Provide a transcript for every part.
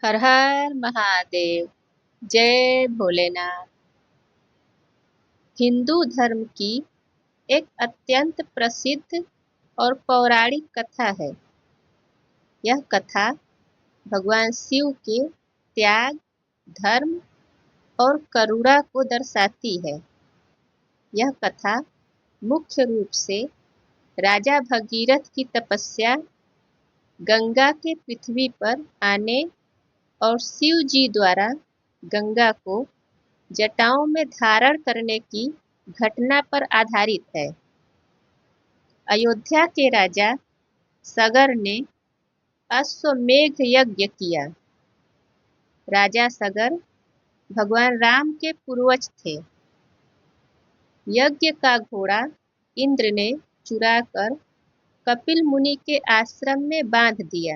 हर हर महादेव। जय भोलेनाथ। हिंदू धर्म की एक अत्यंत प्रसिद्ध और पौराणिक कथा है। यह कथा भगवान शिव के त्याग, धर्म और करुणा को दर्शाती है। यह कथा मुख्य रूप से राजा भगीरथ की तपस्या, गंगा के पृथ्वी पर आने और शिव जी द्वारा गंगा को जटाओं में धारण करने की घटना पर आधारित है। अयोध्या के राजा सगर ने अश्वमेध यज्ञ किया। राजा सगर भगवान राम के पूर्वज थे। यज्ञ का घोड़ा इंद्र ने चुराकर कपिल मुनि के आश्रम में बांध दिया।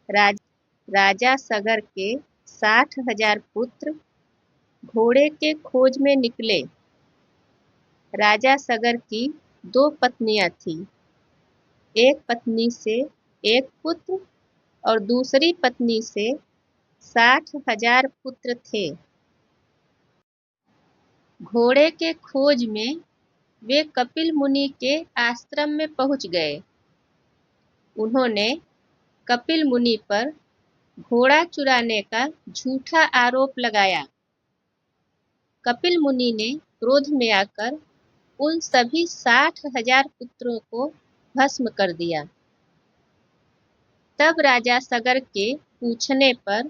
राज, राजा सगर के 60,000 पुत्र घोड़े के खोज में निकले। राजा सगर की 2 पत्नियां थीं। एक पत्नी से एक पुत्र और दूसरी पत्नी से 60,000 पुत्र थे। घोड़े के खोज में वे कपिल मुनि के आश्रम में पहुंच गए। उन्होंने कपिल मुनि पर घोड़ा चुराने का झूठा आरोप लगाया। कपिल मुनि ने क्रोध में आकर उन सभी 60,000 पुत्रों को भस्म कर दिया। तब राजा सगर के पूछने पर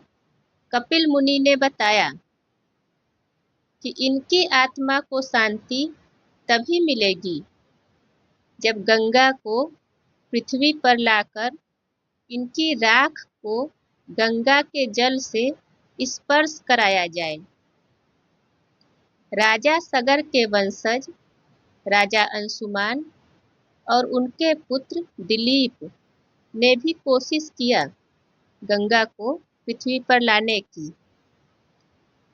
कपिल मुनि ने बताया कि इनकी आत्मा को शांति तभी मिलेगी जब गंगा को पृथ्वी पर लाकर इनकी राख को गंगा के जल से स्पर्श कराया जाए। राजा सगर के वंशज राजा अंशुमान और उनके पुत्र दिलीप ने भी कोशिश किया गंगा को पृथ्वी पर लाने की,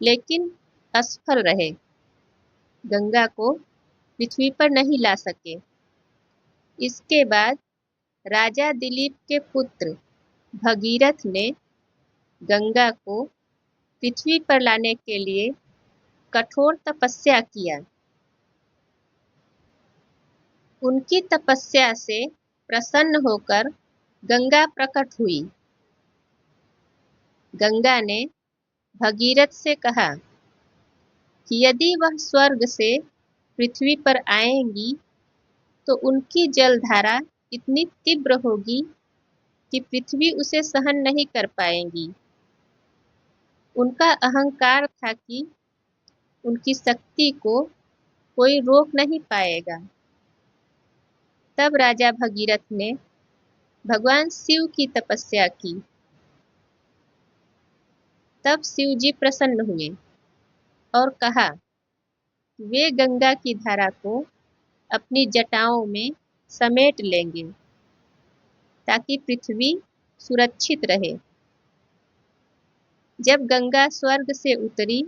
लेकिन असफल रहे। गंगा को पृथ्वी पर नहीं ला सके। इसके बाद राजा दिलीप के पुत्र भगीरथ ने गंगा को पृथ्वी पर लाने के लिए कठोर तपस्या किया। उनकी तपस्या से प्रसन्न होकर गंगा प्रकट हुई। गंगा ने भगीरथ से कहा कि यदि वह स्वर्ग से पृथ्वी पर आएंगी तो उनकी जलधारा इतनी तीव्र होगी कि पृथ्वी उसे सहन नहीं कर पाएंगी। उनका अहंकार था कि उनकी शक्ति को कोई रोक नहीं पाएगा। तब राजा भगीरथ ने भगवान शिव की तपस्या की। तब शिव जी प्रसन्न हुए और कहा कि वे गंगा की धारा को अपनी जटाओं में समेट लेंगे ताकि पृथ्वी सुरक्षित रहे। जब गंगा स्वर्ग से उतरी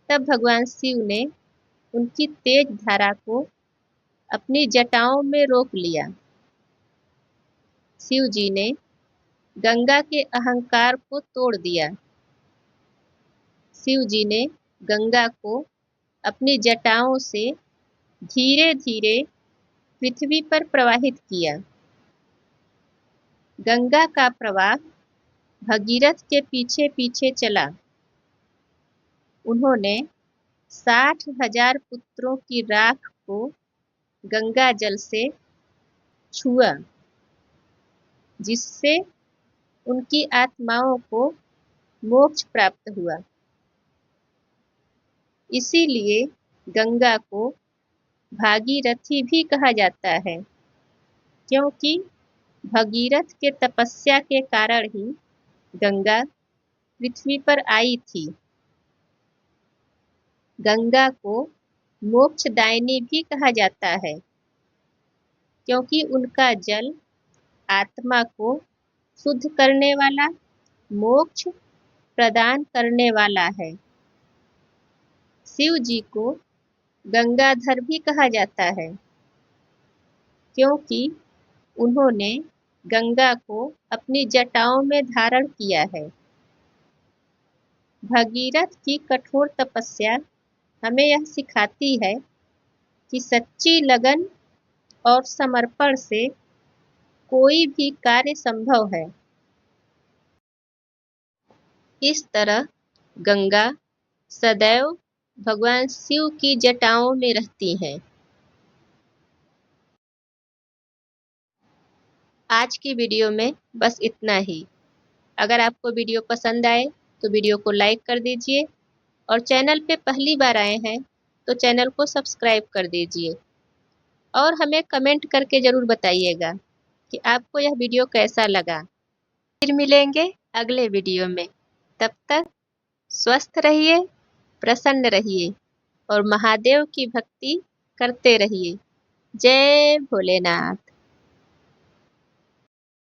तब भगवान शिव ने उनकी तेज धारा को अपनी जटाओं में रोक लिया। शिव जी ने गंगा के अहंकार को तोड़ दिया। शिव जी ने गंगा को अपनी जटाओं से धीरे धीरे पृथ्वी पर प्रवाहित किया। गंगा का प्रवाह भगीरथ के पीछे पीछे चला। उन्होंने 60,000 पुत्रों की राख को गंगा जल से छुआ, जिससे उनकी आत्माओं को मोक्ष प्राप्त हुआ। इसीलिए गंगा को भागीरथी भी कहा जाता है, क्योंकि भगीरथ के तपस्या के कारण ही गंगा पृथ्वी पर आई थी। गंगा को मोक्षदायिनी भी कहा जाता है, क्योंकि उनका जल आत्मा को शुद्ध करने वाला, मोक्ष प्रदान करने वाला है। शिव जी को गंगाधर भी कहा जाता है, क्योंकि उन्होंने गंगा को अपनी जटाओं में धारण किया है। भगीरथ की कठोर तपस्या हमें यह सिखाती है कि सच्ची लगन और समर्पण से कोई भी कार्य संभव है। इस तरह गंगा सदैव भगवान शिव की जटाओं में रहती हैं। आज की वीडियो में बस इतना ही। अगर आपको वीडियो पसंद आए तो वीडियो को लाइक कर दीजिए और चैनल पे पहली बार आए हैं तो चैनल को सब्सक्राइब कर दीजिए और हमें कमेंट करके ज़रूर बताइएगा कि आपको यह वीडियो कैसा लगा। फिर मिलेंगे अगले वीडियो में। तब तक स्वस्थ रहिए, प्रसन्न रहिए और महादेव की भक्ति करते रहिए। जय भोलेनाथ।